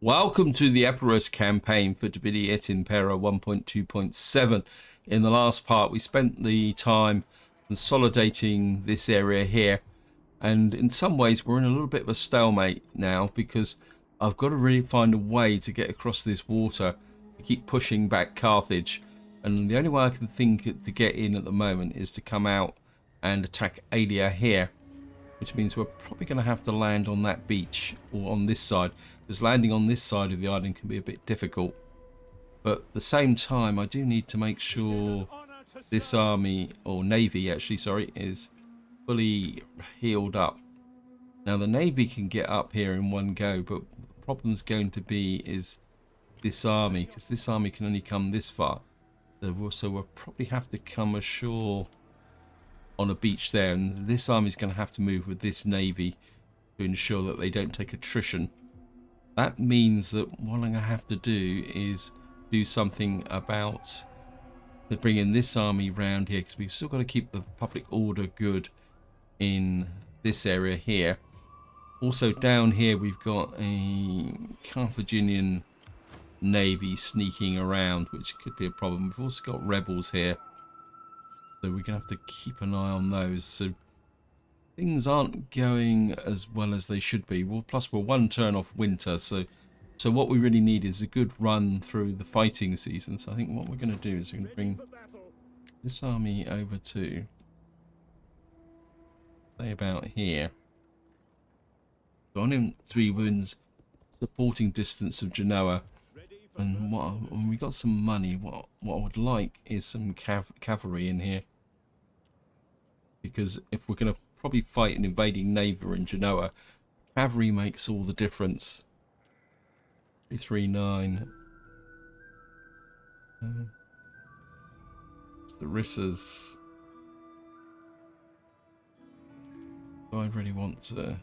Welcome to the Epirus Campaign for Et Impera 1.2.7. In the last part, we spent the time consolidating this area here, and in some ways we're in a little bit of a stalemate now because I've got to really find a way to get across this water. I keep pushing back Carthage, and the only way I can think to get in at the moment is to come out and attack Alalia here, which means we're probably going to have to land on that beach or on this side, because landing on this side of the island can be a bit difficult. But at the same time, I do need to make sure this army, or navy actually, sorry, is fully healed up. Now the navy can get up here in one go, but the problem's going to be is this army, because this army can only come this far. So we'll probably have to come ashore on a beach there, and this army is going to have to move with this navy to ensure that they don't take attrition. That means that what I'm going to have to do is do something about bringing this army round here, because we've still got to keep the public order good in this area here. Also down here we've got a Carthaginian navy sneaking around, which could be a problem. We've also got rebels here, so we're going to have to keep an eye on those. So things aren't going as well as they should be. Well, plus we're one turn off winter, so what we really need is a good run through the fighting season. So I think what we're going to do is we're going to bring this army over to, say, about here. So on him 3 wins supporting distance of Genoa, and when we got some money, what I would like is some cavalry in here, because if we're going to probably fight an invading neighbour in Genoa, cavalry makes all the difference. 339. Sarissas. Do I really want to?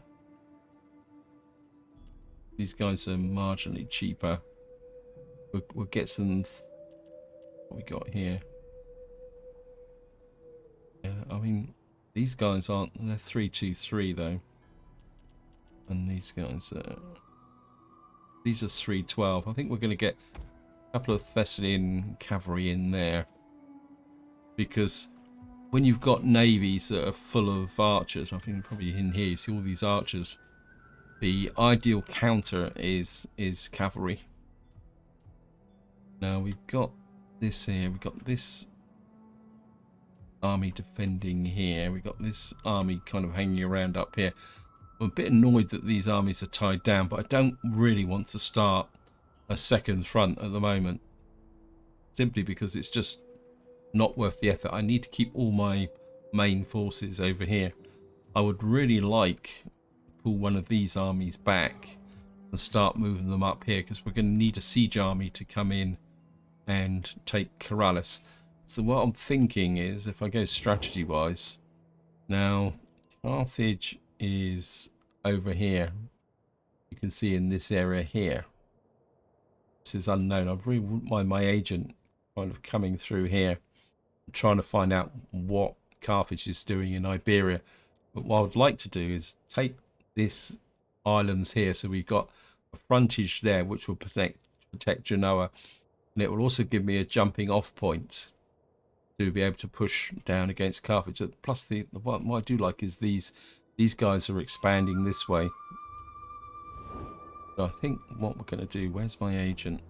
These guys are marginally cheaper. We'll get some. What we got here? Yeah, I mean, these guys aren't. They're 323 though, and these guys are. These are 312. I think we're going to get a couple of Thessalian cavalry in there, because when you've got navies that are full of archers, I think probably in here you see all these archers. The ideal counter is cavalry. Now we've got this here. We've got this army defending here. We've got this army kind of hanging around up here. I'm a bit annoyed that these armies are tied down, but I don't really want to start a second front at the moment, simply because it's just not worth the effort. I need to keep all my main forces over here. I would really like to pull one of these armies back and start moving them up here, because we're going to need a siege army to come in and take Corrales. So what I'm thinking is, if I go strategy wise, now Carthage is over here. You can see in this area here. This is unknown. I really wouldn't mind my agent kind of coming through here and trying to find out what Carthage is doing in Iberia. But what I would like to do is take this islands here, so we've got a frontage there which will protect Genoa, and it will also give me a jumping off point to be able to push down against Carthage. Plus what I do like is these guys are expanding this way. So I think what we're going to do, where's my agent?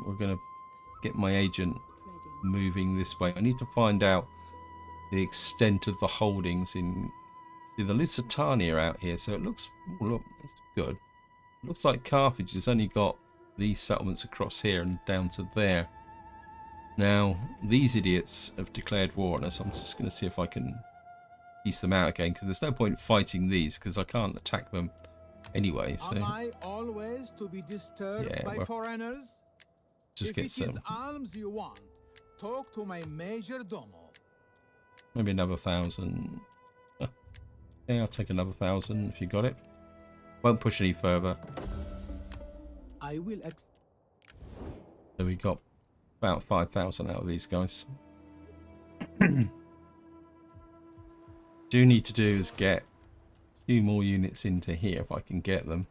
We're going to get my agent moving this way. I need to find out the extent of the holdings in the Lusitania out here. So it looks, look, that's good. It looks like Carthage has only got these settlements across here and down to there. Now these idiots have declared war on us. I'm just going to see if I can piece them out again, because there's no point fighting these because I can't attack them anyway. So am I always to be disturbed by foreigners? Just get some. If it is alms you want, talk to my major domo. Maybe another 1,000. Yeah, I'll take another 1,000 if you got it. Won't push any further. I will. So we got about 5,000 out of these guys. Do need to do is get 2 more units into here if I can get them.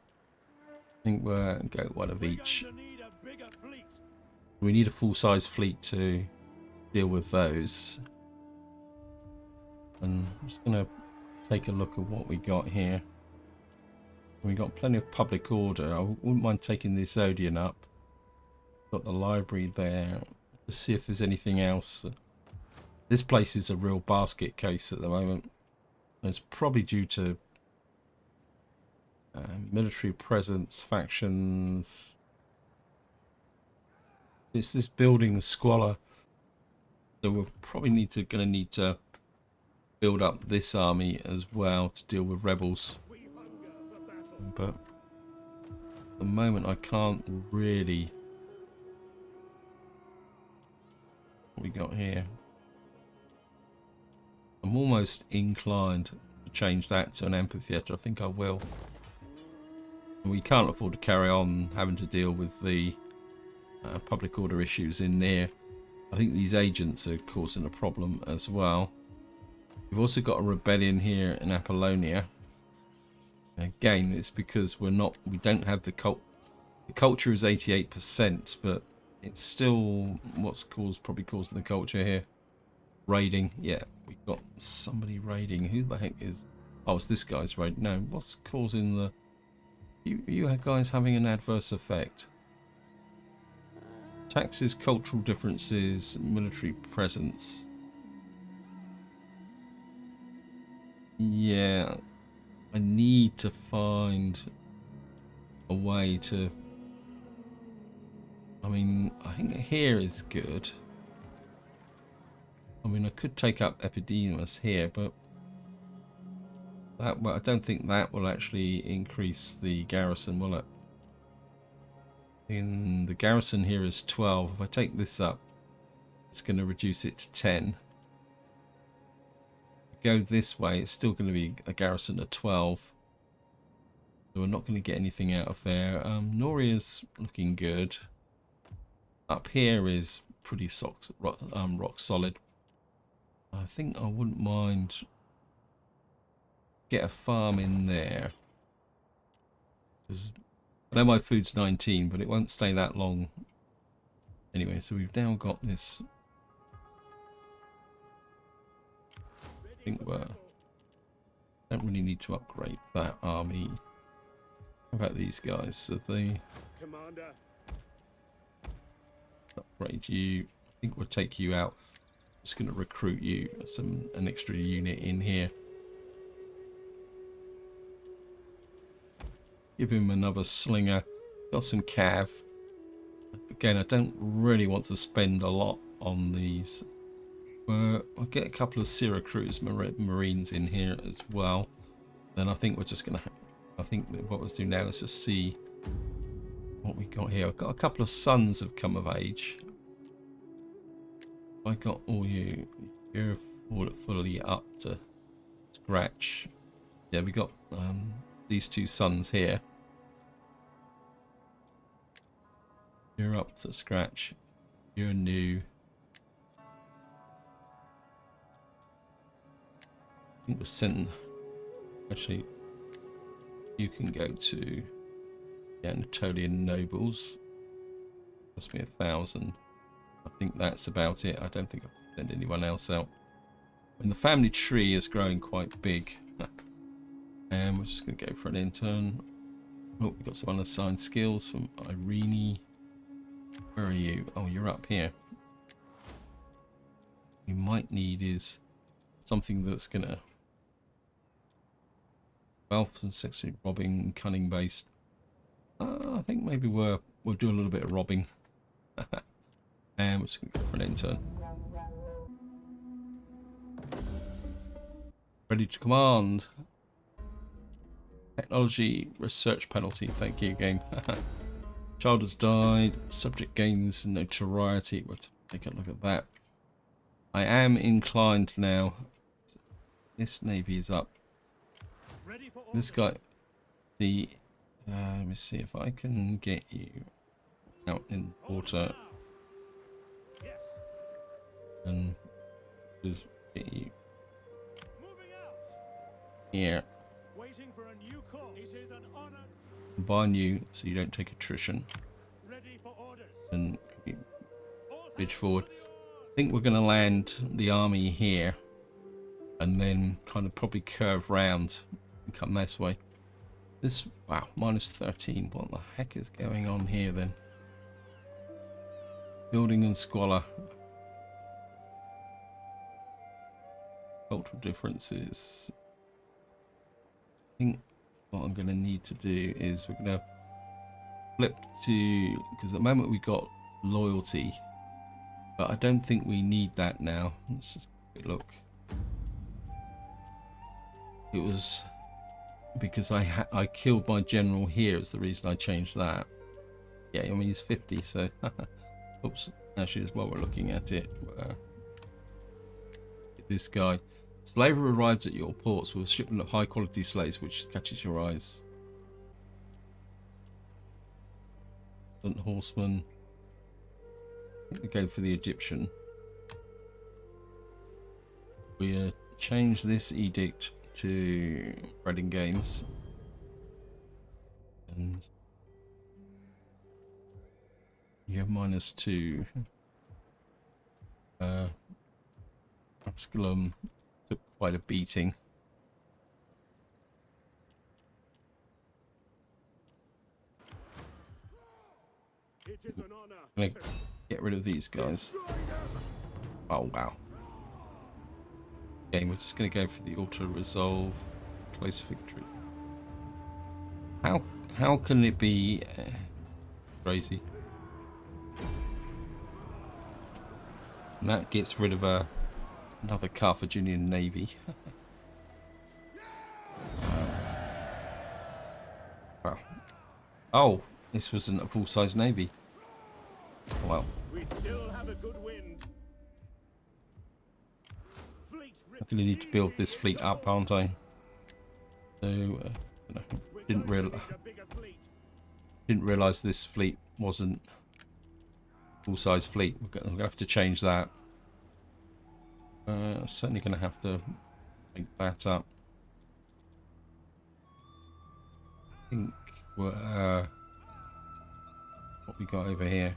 I think we'll go one of each. We need a full-size fleet to deal with those. And I'm just going to take a look at what we got here. We got plenty of public order. I wouldn't mind taking this Odeon up. Got the library there. Let's see if there's anything else. This place is a real basket case at the moment. It's probably due to military presence, factions. It's this building, the squalor. So we're probably gonna need to build up this army as well to deal with rebels. But at the moment I can't really. What we got here? I'm almost inclined to change that to an amphitheatre. I think I will. We can't afford to carry on having to deal with the public order issues in there. I think these agents are causing a problem as well. We've also got a rebellion here in Apollonia. Again, it's because we don't have the cult. The culture is 88%, but it's still probably causing the culture here. Raiding, yeah, we've got somebody raiding. Who the heck is? Oh, it's this guy's raiding. No, what's causing the? You guys having an adverse effect? Taxes, cultural differences, military presence. Yeah, I need to find a way to. I mean, I think here is good. I mean, I could take up Epidemius here, but I don't think that will actually increase the garrison, will it? In the garrison here is 12. If I take this up, it's going to reduce it to 10. Go this way, it's still going to be a garrison of 12. So we're not going to get anything out of there. Noria's looking good. Up here is pretty rock solid. I think I wouldn't mind get a farm in there. Because I know my food's 19, but it won't stay that long. Anyway, so we've now got this. I think we don't really need to upgrade that army. How about these guys? So they upgrade you. I think we'll take you out. Just going to recruit you an extra unit in here. Give him another slinger. Got some cav. Again, I don't really want to spend a lot on these. I'll get a couple of Syracuse Marines in here as well. Then I think we're just going to. I think what we'll do now is just see what we got here. I've got a couple of sons have come of age. I got all you. You're fully up to scratch. Yeah, we got these two sons here. You're up to scratch. You're new. I think we're sent. Actually, you can go to Anatolian nobles. Cost me 1,000. I think that's about it. I don't think I'll send anyone else out. And the family tree is growing quite big. And we're just going to go for an intern. Oh, we've got some unassigned skills from Irene. Where are you? Oh, you're up here. What we might need is something that's going to... wealth and sexual robbing, cunning based. I think maybe we'll do a little bit of robbing. And we're just going to go for an intern. Ready to command. Technology research penalty. Thank you, game. Child has died. Subject gains notoriety. We'll take a look at that. I am inclined now. This navy is up. This guy. Let me see if I can get you out in water. And just get you here. combine you so you don't take attrition. And bridge forward. I think we're going to land the army here and then kind of probably curve round and come this way. This, wow, -13. What the heck is going on here then? Building and squalor. Cultural differences. I think what I'm going to need to do is we're going to flip to, because at the moment we got loyalty, but I don't think we need that now. Let's just look. It was because I killed my general here is the reason I changed that. Yeah, I mean he's 50, so oops. Actually, as well we're looking at it, this guy. Slaver arrives at your ports with a shipment of high quality slaves, which catches your eyes. Horseman. I think we go for the Egyptian. We change this edict to bread and games, and you have -2. Asculum took quite a beating. I'm gonna get rid of these guys. Oh wow. Okay, we're just gonna go for the auto resolve. Close victory. How can it be crazy? And that gets rid of another Carthaginian navy. Wow. Oh, this wasn't a full-size navy. Well, we still have a good wind. I'm going to need to build this fleet up, aren't I? So, didn't realise this fleet wasn't full-size fleet. We're going to have to change that. Certainly going to have to make that up. I think we're what we got over here.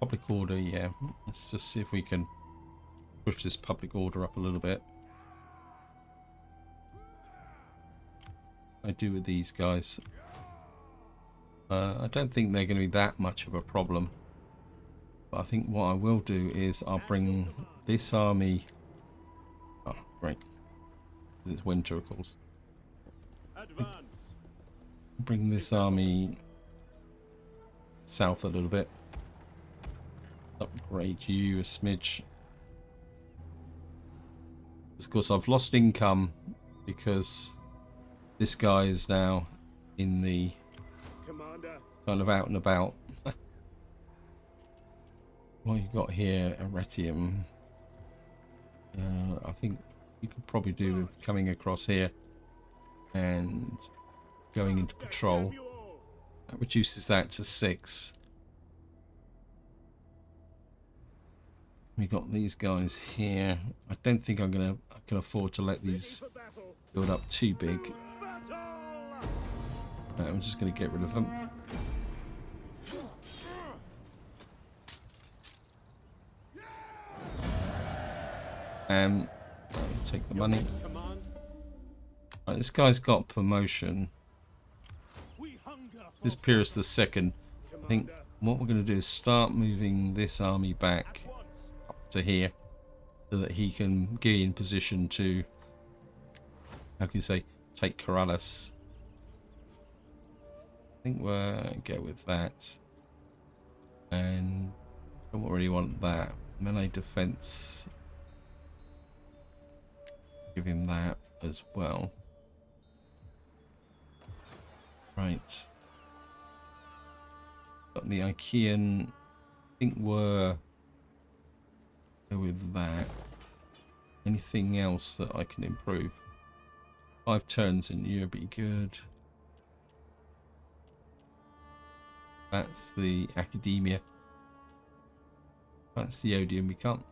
Public order, yeah. Let's just see if we can push this public order up a little bit. I do with these guys. I don't think they're going to be that much of a problem. But I think what I will do is I'll bring this army. Oh, great. It's winter, of course. Bring this army south a little bit. Upgrade you a smidge. Of course, I've lost income because this guy is now in the kind of out and about. What you got here, Arretium. I think you could probably do with coming across here and going into patrol. That reduces that to 6. We got these guys here. I don't think I can afford to let these build up too big. I'm just going to get rid of them. And take the money. Right, this guy's got promotion. This is Epirus II. I think what we're going to do is start moving this army back up to here so that he can get in position to, how can you say, take Corrales. I think we'll go with that. And I don't really want that. Melee defense. Give him that as well. Right. Got the Ikean. I think we're go with that. Anything else that I can improve? 5 turns in year be good. That's the Academia. That's the Odium. We can't.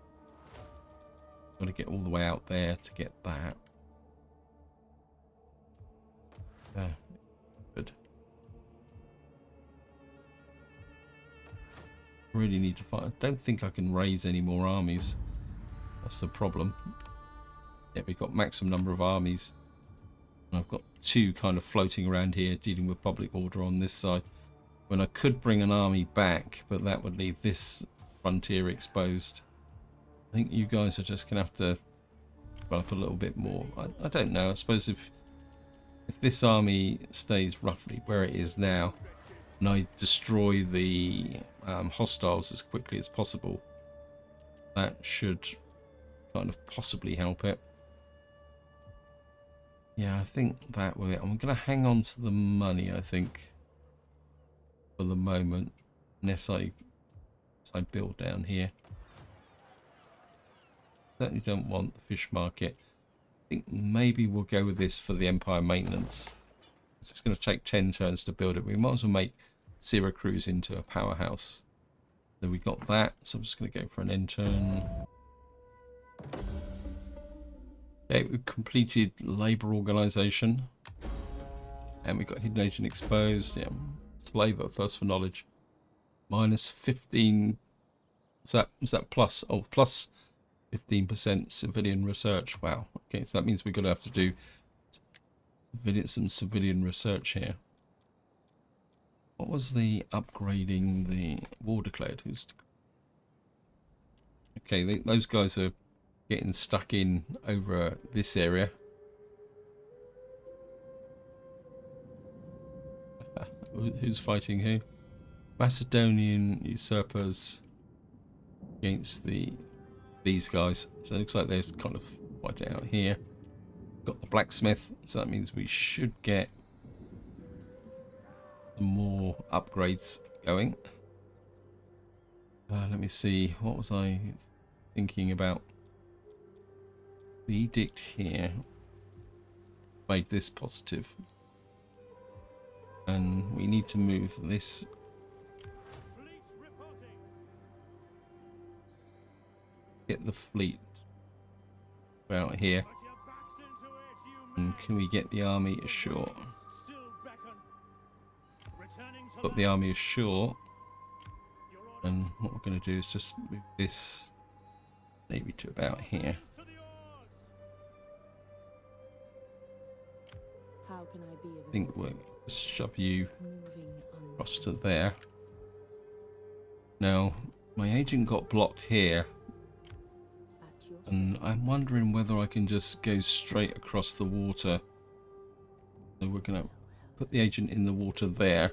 Got to get all the way out there to get that. Good. Really need to fight. I don't think I can raise any more armies. That's the problem. Yeah, we've got maximum number of armies. And I've got two kind of floating around here dealing with public order on this side. When I could bring an army back, but that would leave this frontier exposed. I think you guys are just going to have to develop a little bit more. I don't know. I suppose if this army stays roughly where it is now, and I destroy the hostiles as quickly as possible, that should kind of possibly help it. Yeah, I think that will it. I'm going to hang on to the money, I think, for the moment, unless I build down here. Certainly don't want the fish market. I think maybe we'll go with this for the Empire maintenance. It's going to take 10 turns to build it. We might as well make Syracuse into a powerhouse. Then we got that, so I'm just going to go for an end turn. Okay, we've completed labour organisation. And we've got hidden agent exposed. Yeah, slave at first for knowledge. Minus 15. Was that plus? Oh, plus 15% civilian research. Wow. Okay, so that means we're going to have to do some civilian research here. What was the upgrading the war declared? Okay, those guys are getting stuck in over this area. Who's fighting who? Macedonian usurpers against these guys. So it looks like they're kind of fighting out here. Got the blacksmith, so that means we should get some more upgrades going. Let me see, what was I thinking about? The edict here made this positive, and we need to move this. Get the fleet out here. And can we get the army ashore? Put the army ashore. And what we're going to do is just move this maybe to about here. How can I be of I think we'll just shove you across to there. Now, my agent got blocked here. And I'm wondering whether I can just go straight across the water. So we're going to put the agent in the water there.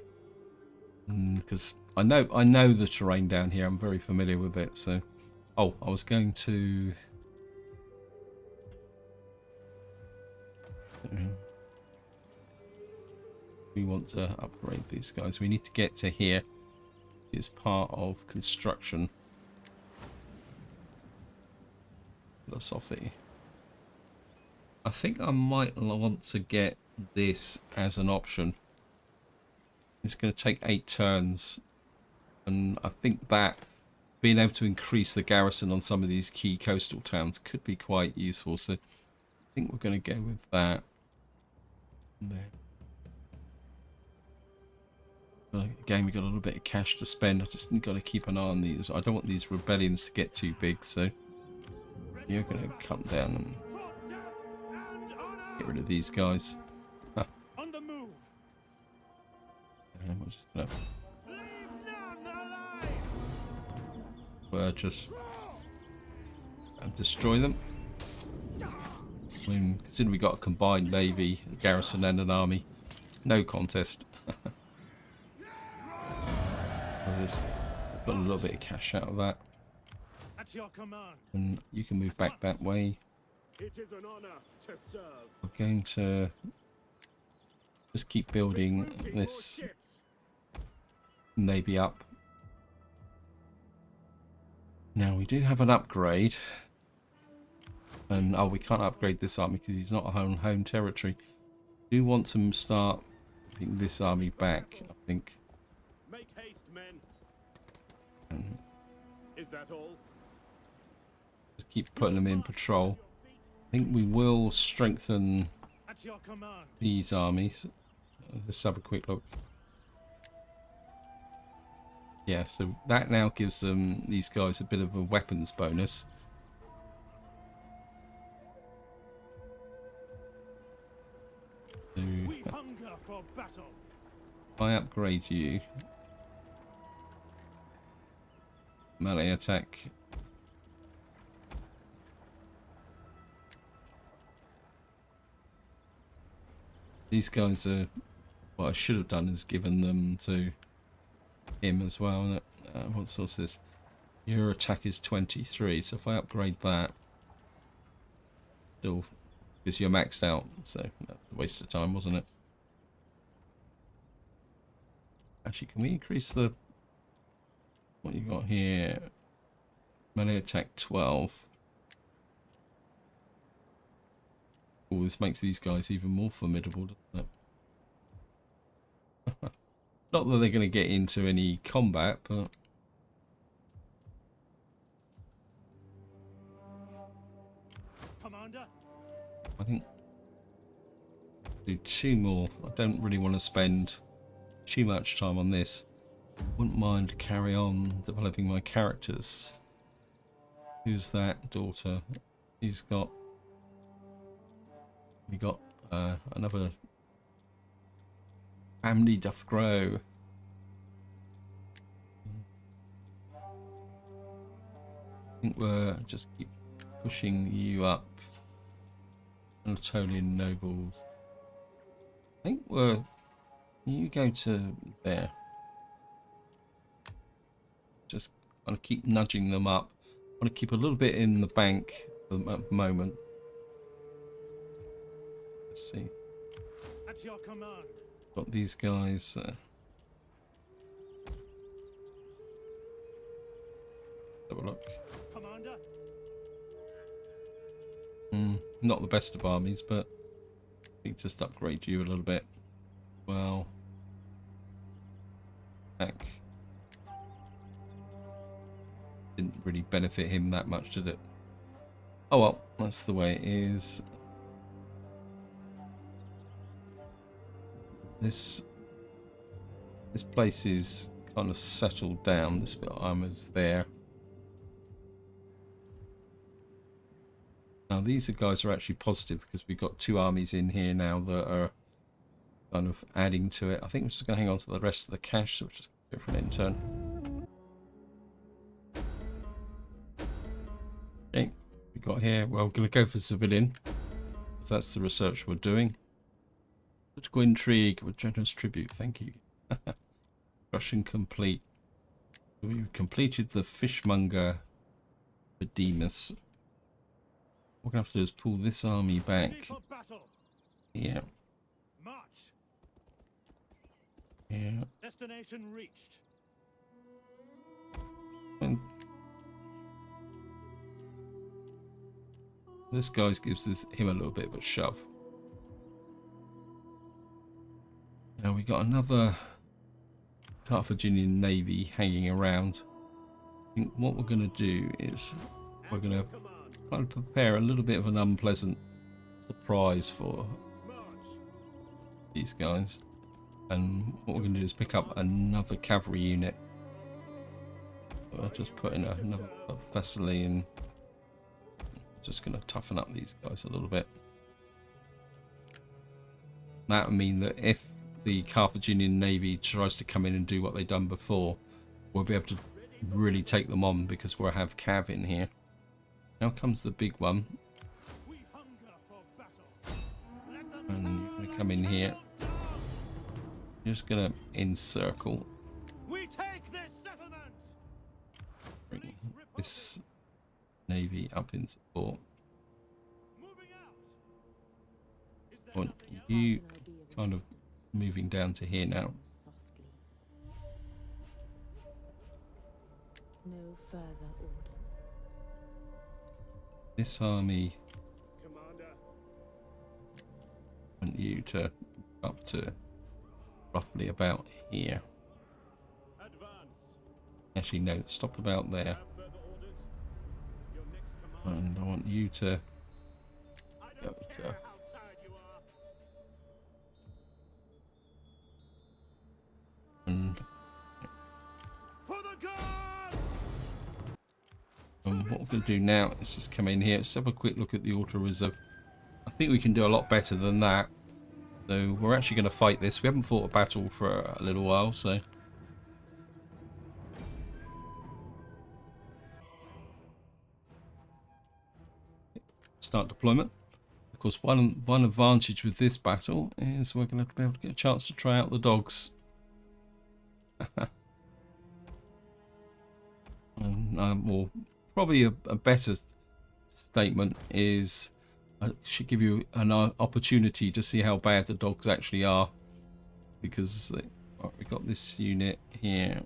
Because I know the terrain down here. I'm very familiar with it. So, oh, I was going to... We want to upgrade these guys. We need to get to here. It's part of construction. Philosophy. I think I might want to get this as an option. It's going to take 8 turns, and I think that being able to increase the garrison on some of these key coastal towns could be quite useful. So I think we're going to go with that. There. Again, we got a little bit of cash to spend. I just got to keep an eye on these. I don't want these rebellions to get too big, so you're going to come down and get rid of these guys. Huh. On the move. And we're just going to just destroy them. I mean, considering we got a combined navy, a garrison, and an army, no contest. I've got a little bit of cash out of that. At your command. And you can move back that way. It is an honor to serve. I'm going to just keep building this navy up. Now we do have an upgrade. And oh, we can't upgrade this army because he's not on home territory. I do want to start putting this army back, I think. Make haste, men. And Is that all? just keep putting them in patrol. I think we will strengthen At your command. these armies. Let's have a quick look. Yeah, so that now gives them, these guys, a bit of a weapons bonus. So We hunger for battle. if I upgrade you, melee attack. These guys are, what I should have done is given them to him as well. What source is this? Your attack is 23, so if I upgrade that, still, because you're maxed out, so that's a waste of time, wasn't it? Actually, can we increase the, what you got here? Melee attack 12. Oh, this makes these guys even more formidable, doesn't it? Not that they're going to get into any combat, but Commander, I think do 2 more. I don't really want to spend too much time on this. Wouldn't mind carry on developing my characters. Who's that daughter? Who's got? We got another family doth grow. I think we're just keep pushing you up. Anatolian nobles. I think we're. You go to there. Just kind of keep nudging them up. I want to keep a little bit in the bank at the moment. Let's see. at your command. Got these guys. Have a look. Commander, Not the best of armies, but I think just upgrade you a little bit. Well, heck, didn't really benefit him that much, did it? Oh well, that's the way it is. This place is kind of settled down. This bit of armor's there. Now these guys are actually positive because we've got 2 armies in here now that are kind of adding to it. I think we're just going to hang on to the rest of the cash, so we'll just go for an intern. Okay, we got here. Well, we're going to go for civilian, because that's the research we're doing. Political intrigue with generous tribute. Thank you. Russian complete. We've completed the fishmonger for Demas. What we're going to have to do is pull this army ready back. for battle. Yeah. March. Yeah. Destination reached. And this guy gives him a little bit of a shove. Now we got another Carthaginian navy hanging around. I think what we're going to do is we're At going your to command. kind of prepare a little bit of an unpleasant surprise for March. these guys. And what we're going to do is pick up another cavalry unit. So I'll just put in another Thessalian. Just going to toughen up these guys a little bit. That would mean that if the Carthaginian navy tries to come in and do what they've done before, we'll be able to really take them on because we'll have cav in here. Now comes the big one, We hunger for battle. Let them and know you're going to that come in here. cannot pass. You're just going to encircle, We take this settlement. bring this navy up in support. Moving out. Is I there want nothing else? you kind of moving down to here now. Softly. No further orders. This army, Commander, I want you to up to roughly about here. advance. Actually, no, stop about there. Have further orders. Your next command. And I want you to I go don't to care how tired you are. and For the What we're going to do now is just come in here. Let's have a quick look at the auto reserve. I think we can do a lot better than that. So we're actually going to fight this. We haven't fought a battle for a little while, so start deployment. Of course, one advantage with this battle is we're going to be able to get a chance to try out the dogs. Well, probably a better statement is I should give you an opportunity to see how bad the dogs actually are, because we've got this unit here.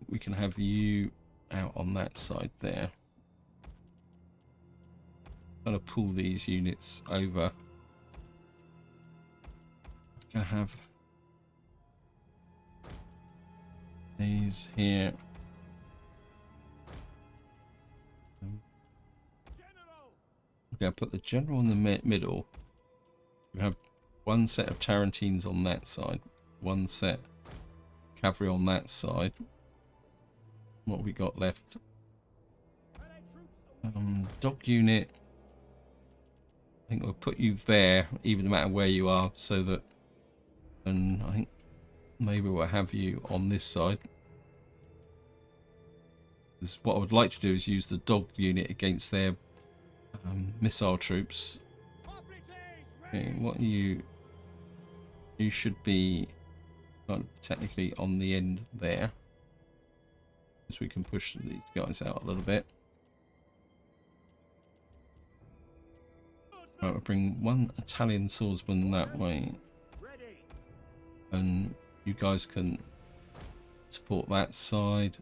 We can have you out on that side there. I'm going to pull these units over. I'm going to have these here. I'm going to put the general in the middle. We have one set of Tarantines on that side, one set cavalry on that side. What have we got left? Dog unit. I think we'll put you there, even no matter where you are, so that, and I think maybe we'll have you on this side. This, what I would like to do is use the dog unit against their missile troops. Okay, what are you? You should be technically on the end there, so we can push these guys out a little bit. Right, we'll bring one Italian swordsman that way, and you guys can support that side.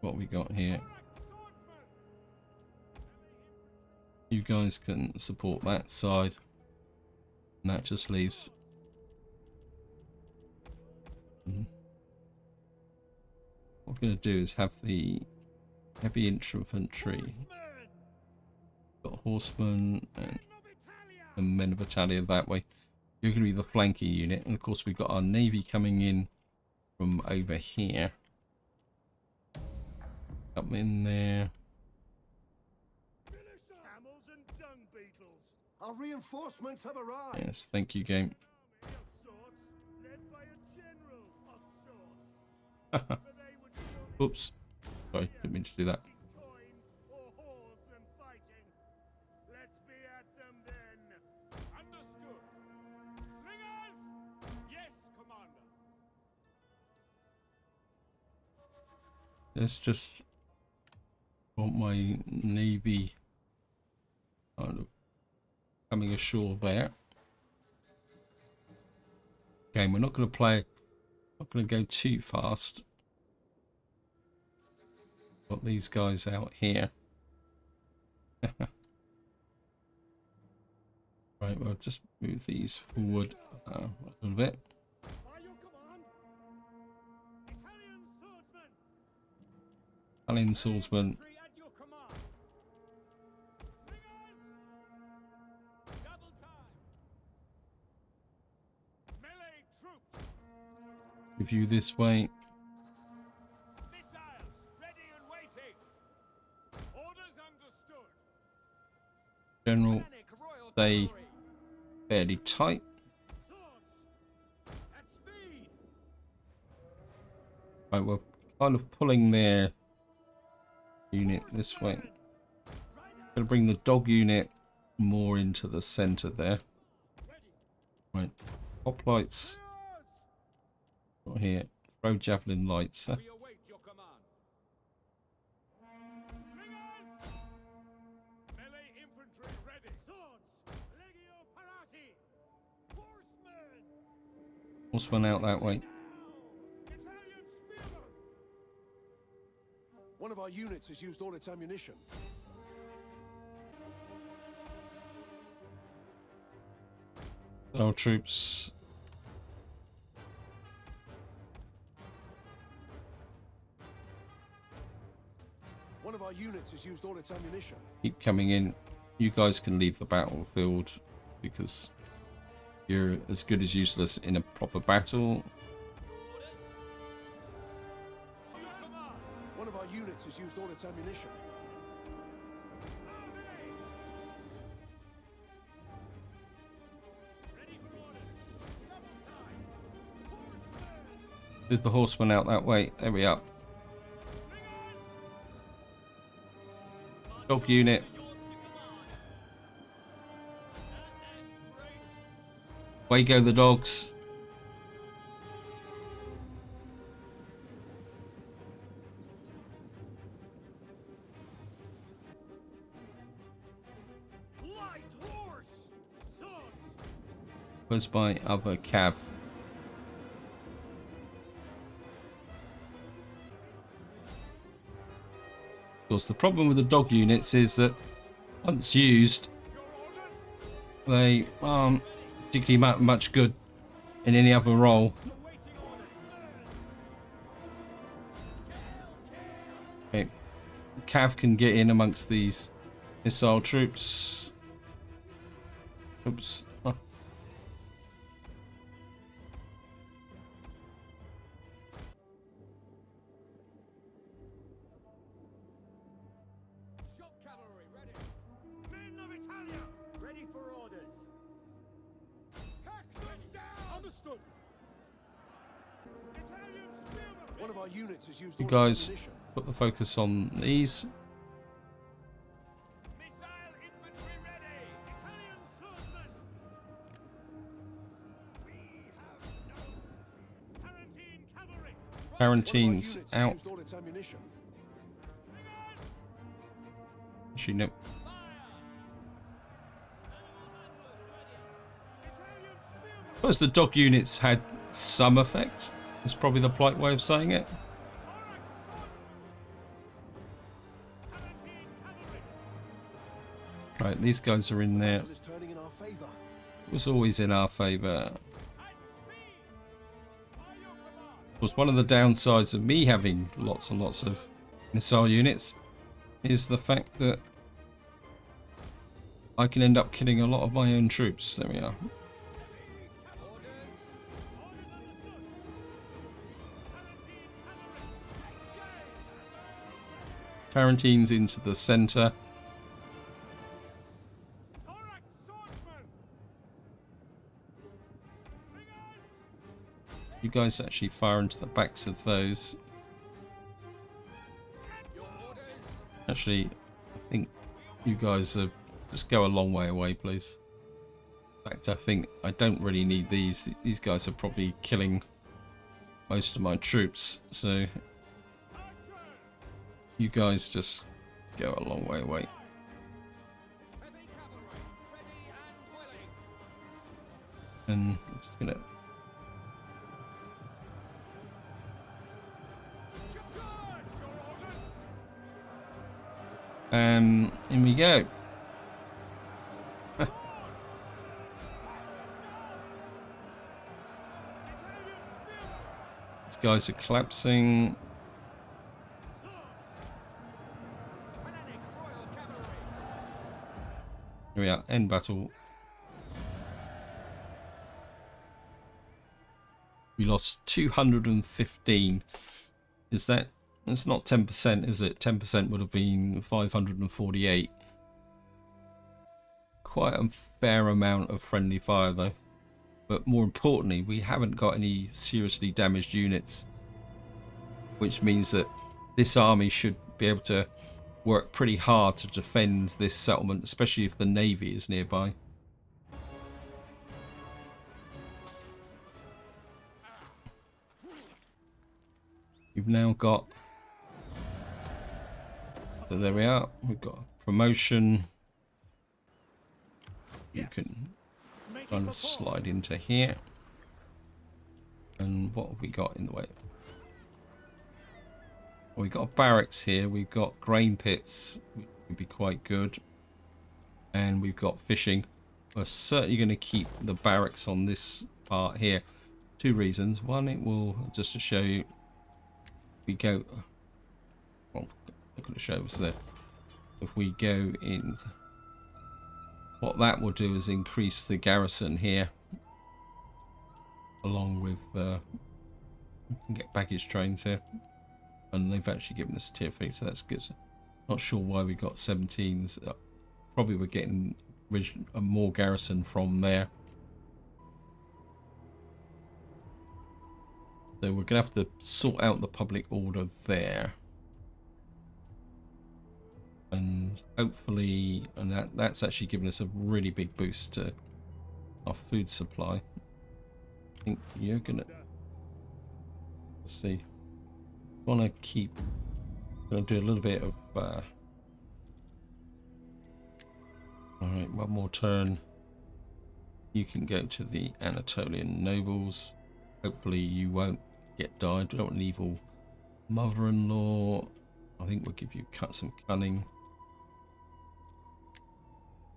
What we got here? You guys can support that side, and that just leaves. What we're going to do is have the heavy infantry, got horsemen and men of Italia that way. You're going to be the flanking unit, and of course we've got our navy coming in from over here. Up in there. Camels and dung beetles. Our reinforcements have arrived. Yes, thank you, game. Oops. Sorry, didn't mean to do that. Let's be at them then. Understood. Slingers? Yes, Commander. Let's just want my navy kind of coming ashore there. Okay, we're not going to play. Not going to go too fast. Got these guys out here. Right, we'll just move these forward a little bit. By your command. Italian swordsman. Italian swordsman. Infantry at your command. Slingers. Double time. Melee troops. Move you this way. Missiles ready and waiting. Orders understood. General, Panic, royal stay cavalry. fairly tight. Swords at speed. Right, we're kind of pulling their unit this way. Gonna bring the dog unit more into the center there. Right, hoplites. Got here. Throw javelin lights. We await your command. Slingers. Melee infantry ready. Swords. Legio parati. Horsemen. Horseman out that way. Italian spearmen. One of our units has used all its ammunition. Our troops. One of our units has used all its ammunition. Keep coming in. You guys can leave the battlefield because you're as good as useless in a proper battle. One of our units units has used all its ammunition. Move the horseman out that way. There we are. Dog unit. Away go the dogs. Light horse! Swords! Where's my other cav? Of course, the problem with the dog units is that once used, they aren't particularly much good in any other role. Okay. Cav can get in amongst these missile troops. Oops. Huh. Shock cavalry ready. Men of Italia ready for orders. Hack them down. Understood. Italian spearmen. One of our units has used You all guys its ammunition. put the focus on these. Missile infantry ready. Italian swordsmen. We have no Tarantine cavalry. One of our Quarantines units has out. used all its ammunition. Actually, no. I suppose the dog units had some effect. Is probably the polite way of saying it. Right, these guys are in there. Battle is turning in our favor. It was always in our favour. Of course, one of the downsides of me having lots and lots of missile units is the fact that I can end up killing a lot of my own troops. There we are. Tarantines into the centre. You guys actually fire into the backs of those. Actually, I think you guys just go a long way away, please. In fact, I think I don't really need these. These guys are probably killing most of my troops, so you guys just go a long way away. Heavy cavalry ready and willing. And I'm just gonna Charge your orders. in we go. These guys are collapsing. Hellenic Royal Cavalry. Here we are, end battle. We lost 215. Is that? That's not 10%, is it? 10% would have been 548. Quite a fair amount of friendly fire, though. But more importantly, we haven't got any seriously damaged units, which means that this army should be able to work pretty hard to defend this settlement, especially if the navy is nearby. You've now got, so there we are, we've got a promotion. You can kind of slide into here. And what have we got in the way? Well, we've got barracks here, we've got grain pits, which would be quite good. And we've got fishing. We're certainly going to keep the barracks on this part here. Two reasons. One, it will, just to show you, we go, well, I'm going to show us there. If we go in, what that will do is increase the garrison here, along with we can get baggage trains here. and they've actually given us tier 3, so that's good. Not sure why we got 17s. Probably we're getting a more garrison from there. So we're gonna have to sort out the public order there, and hopefully, and that's actually given us a really big boost to our food supply. I think you're gonna, let's see, want to keep, gonna do a little bit of all right, one more turn. You can go to the Anatolian nobles. Hopefully you won't get died. We don't want an evil mother-in-law. I think we'll give you some cunning.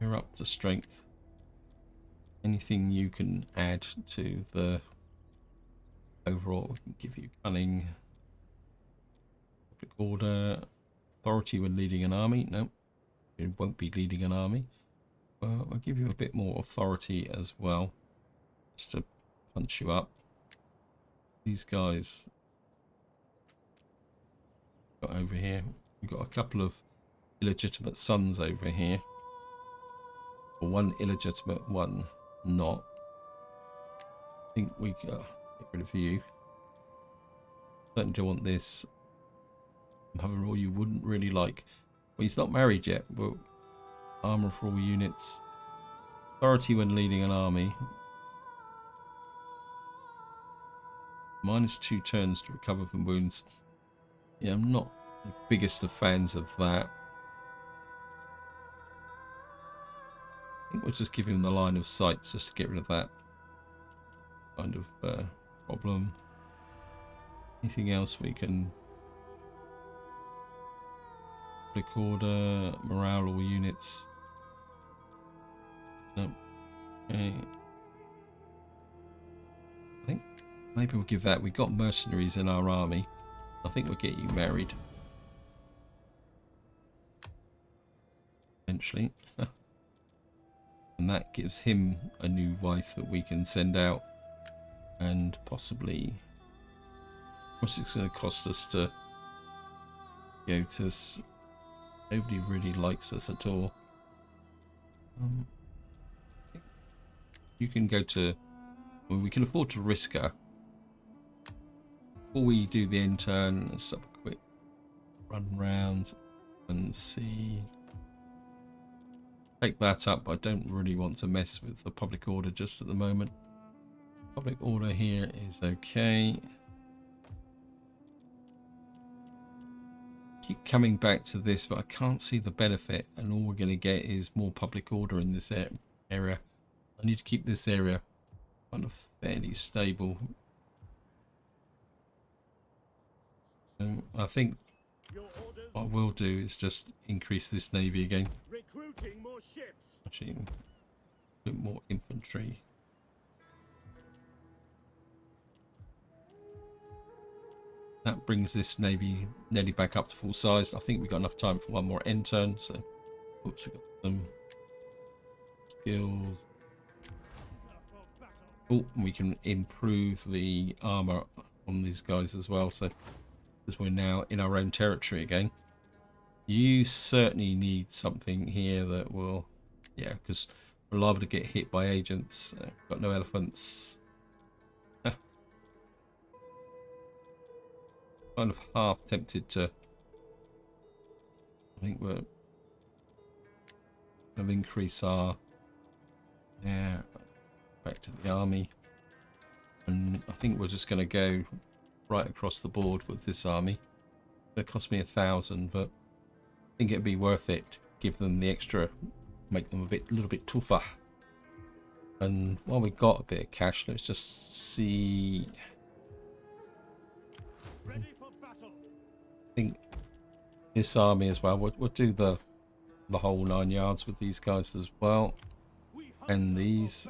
You're up to strength. Anything you can add to the overall, we can give you cunning. Public order. Authority when leading an army. No, it won't be leading an army. I'll give you a bit more authority as well, just to punch you up. These guys got over here. We've got a couple of illegitimate sons over here. Or one illegitimate, one not. I think we get rid of you. Certainly don't want this. Mother-in-law you wouldn't really like. Well, he's not married yet, but armor for all units. Authority when leading an army. -2 turns to recover from wounds. Yeah, I'm not the biggest of fans of that. I think we'll just give him the line of sight just to get rid of that kind of problem. Anything else we can... Public order, morale all units. No. Okay. I think maybe we'll give that. We got mercenaries in our army. I think we'll get you married. Eventually. And that gives him a new wife that we can send out. And possibly... What's it going to cost us to go to... Nobody really likes us at all. You can go to... Well, we can afford to risk her. Before we do the end turn, let's have a quick run round and see. Take that up. I don't really want to mess with the public order just at the moment. Public order here is okay. Keep coming back to this, but I can't see the benefit, and all we're going to get is more public order in this area. I need to keep this area kind of fairly stable. I think what I will do is just increase this navy again. Recruiting more ships. Actually, a bit more infantry. That brings this navy nearly back up to full size. I think we've got enough time for one more end turn. So, oops, we've got some skills. Oh, we can improve the armor on these guys as well. So, because we're now in our own territory again. You certainly need something here that will, yeah, because we're liable to get hit by agents. Got no elephants. Kind of half tempted to. I think we're going to increase our, yeah, back to the army, and I think we're just going to go right across the board with this army. It cost me 1,000, but I think it'd be worth it to give them the extra, make them a little bit tougher. And while we got a bit of cash, let's just see. Ready for battle. I think this army as well. We'll do the whole 9 yards with these guys as well, and these.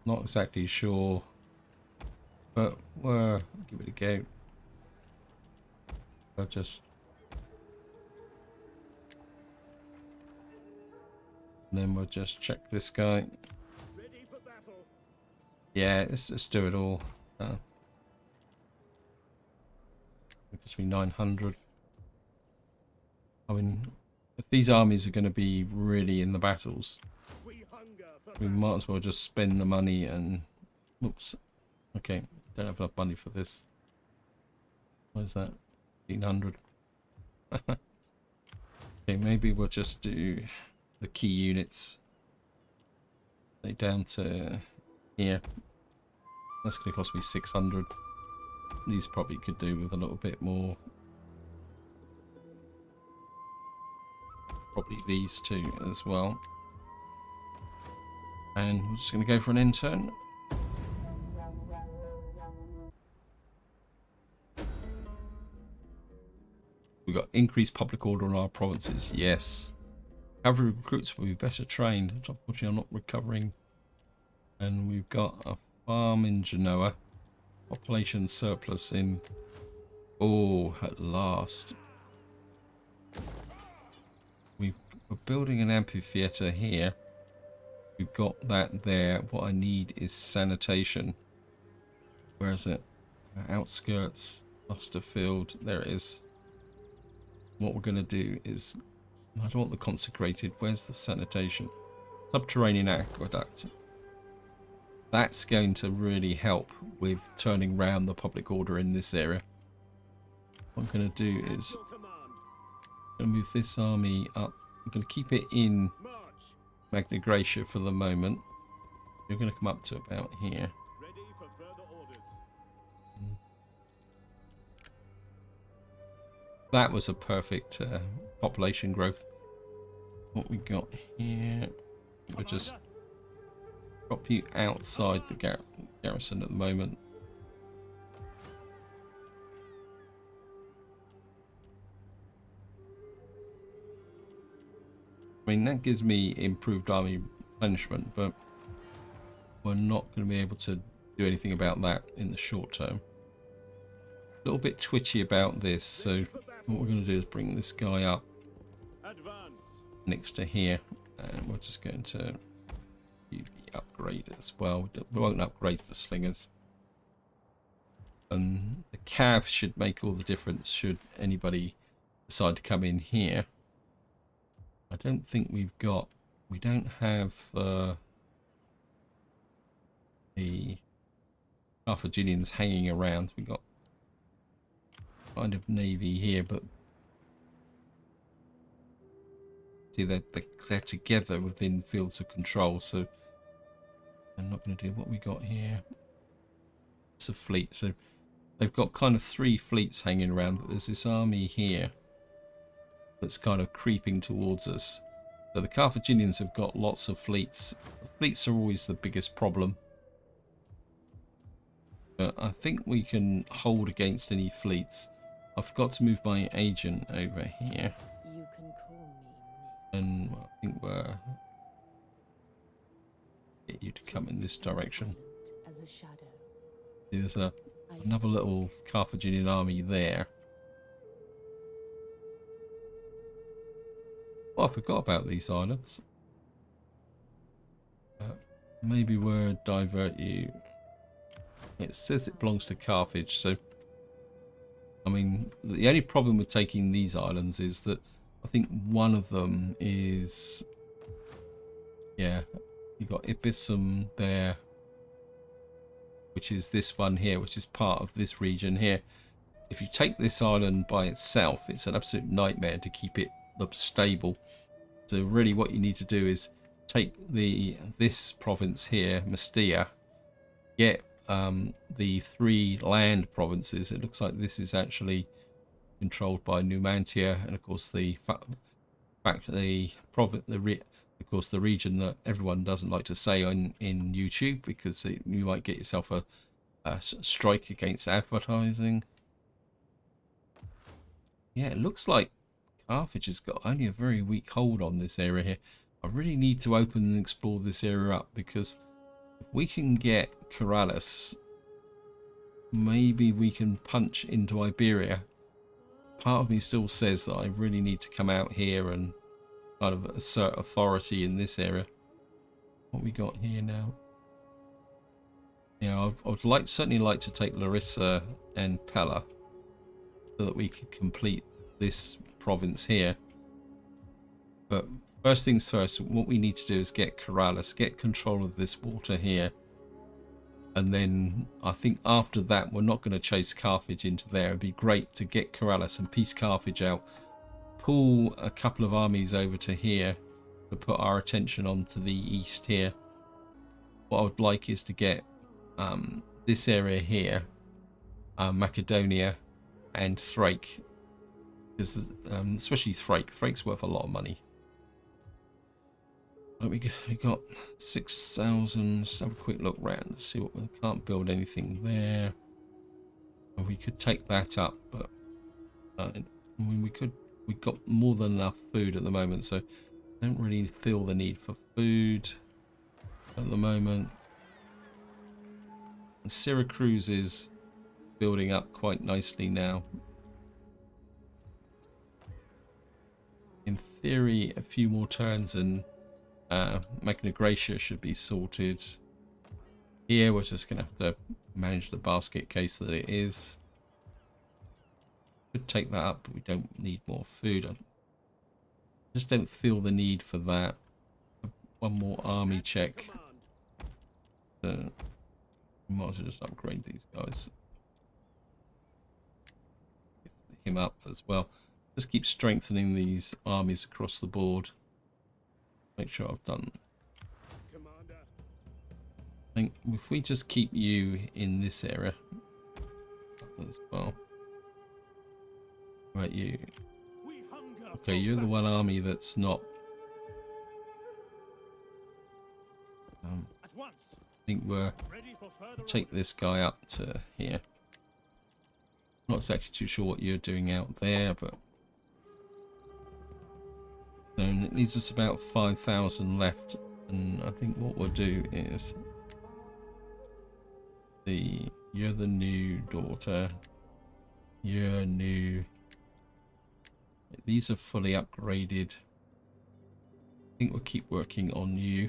Not exactly sure, but we'll give it a go. I'll just. And then we'll just check this guy. Ready for battle. Yeah, let's do it all. It gives me 900. I mean, if these armies are going to be really in the battles, We hunger for we might as well just spend the money and... Oops. Okay, don't have enough money for this. What is that? 1,500. Okay, maybe we'll just do the key units. Say down to here. That's going to cost me 600. These probably could do with a little bit more. Probably these two as well. And we're just going to go for an end turn. We've got increased public order in our provinces. Yes. Cavalry recruits will be better trained. Unfortunately, I'm not recovering. And we've got a farm in Genoa. Population surplus in... Oh, at last. We're building an amphitheatre here. We've got that there. What I need is sanitation. Where is it? Outskirts, Lusterfield. There it is. What we're going to do is... I don't want the consecrated. Where's the sanitation? Subterranean aqueduct. That's going to really help with turning round the public order in this area. What I'm going to do is... your command. I'm going to move this army up. I'm going to keep it in March. Magna Graecia for the moment. You're going to come up to about here. Ready for further orders. That was a perfect population growth. What we got here, we'll just drop you outside the garrison at the moment. I mean, that gives me improved army replenishment, but we're not going to be able to do anything about that in the short term. A little bit twitchy about this, so what we're going to do is bring this guy up Advance. next to here, and we're just going to upgrade it as well. We won't upgrade the slingers, and the cav should make all the difference should anybody decide to come in here. I don't think we don't have the Carthaginians hanging around. We've got kind of navy here, but see they're together within fields of control, so I'm not going to do what we got here. It's a fleet, so they've got kind of 3 fleets hanging around, but there's this army here that's kind of creeping towards us. So the Carthaginians have got lots of fleets. The fleets are always the biggest problem, but I think we can hold against any fleets. I forgot to move my agent over here, You can call me and I think we're get you to come in this direction. As a shadow. There's another little Carthaginian army there. Oh, I forgot about these islands. Maybe we'll divert you. It says it belongs to Carthage, so I mean, the only problem with taking these islands is that I think one of them is, yeah, you got Ibissum there, which is this one here, which is part of this region here. If you take this island by itself, it's an absolute nightmare to keep it stable. So really what you need to do is take this province here, Mestia, get the 3 land provinces. It looks like this is actually controlled by Numantia, and of course the region that everyone doesn't like to say in YouTube, because you might get yourself a strike against advertising. Yeah, it looks like Carthage has got only a very weak hold on this area here. I really need to open and explore this area up, because if we can get Corrales, maybe we can punch into Iberia. Part of me still says that I really need to come out here and kind of assert authority in this area. What we got here now? I would certainly like to take Larissa and Pella so that we could complete this province here. But first things first, what we need to do is get Corrales, get control of this water here. And then I think after that, we're not going to chase Carthage into there. It'd be great to get Corrales and piece Carthage out, pull a couple of armies over to here, to put our attention onto the east here. What I would like is to get this area here, Macedonia and Thrace, because especially Thrake's worth a lot of money. We got 6,000. Let's have a quick look round to see what we can't build anything there. Well, we could take that up, but I mean, we've got more than enough food at the moment, so I don't really feel the need for food at the moment. And Syracuse is building up quite nicely now. In theory, a few more turns and Magna Graecia should be sorted. Here we're just going to have to manage the basket case that it is. Could take that up, but we don't need more food. I just don't feel the need for that. One more army check. We might as well just upgrade these guys. Get him up as well. Just keep strengthening these armies across the board. Make sure I've done. Commander. I think if we just keep you in this area as well. Right, you. Okay, you're the one army that's not. At once. I think we're Ready for further take this guy up to here. Not exactly too sure what you're doing out there, but. So it leaves us about 5,000 left, and I think what we'll do is you're the new daughter, you're new. These are fully upgraded. I think we'll keep working on you.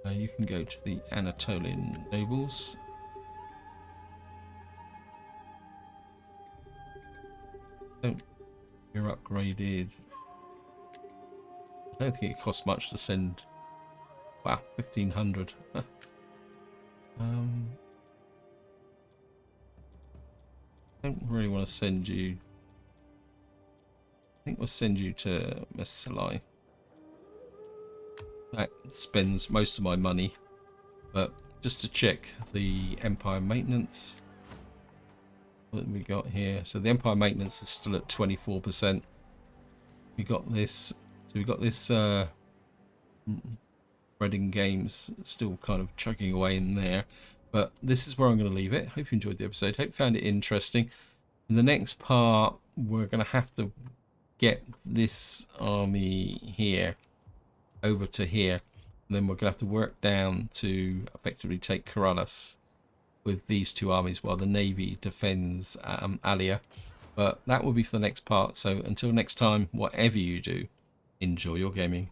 You can go to the Anatolian nobles. You're upgraded. I don't think it costs much to send. Wow, 1,500. Don't really want to send you. I think we'll send you to Messalai. That spends most of my money, but just to check the Empire maintenance. What have we got here? So the Empire maintenance is still at 24%. We got this. So we've got this Reading Games still kind of chugging away in there. But this is where I'm going to leave it. Hope you enjoyed the episode. Hope you found it interesting. In the next part, we're going to have to get this army here over to here. And then we're going to have to work down to effectively take Corrales with these two armies while the Navy defends Alalia. But that will be for the next part. So until next time, whatever you do, enjoy your gaming.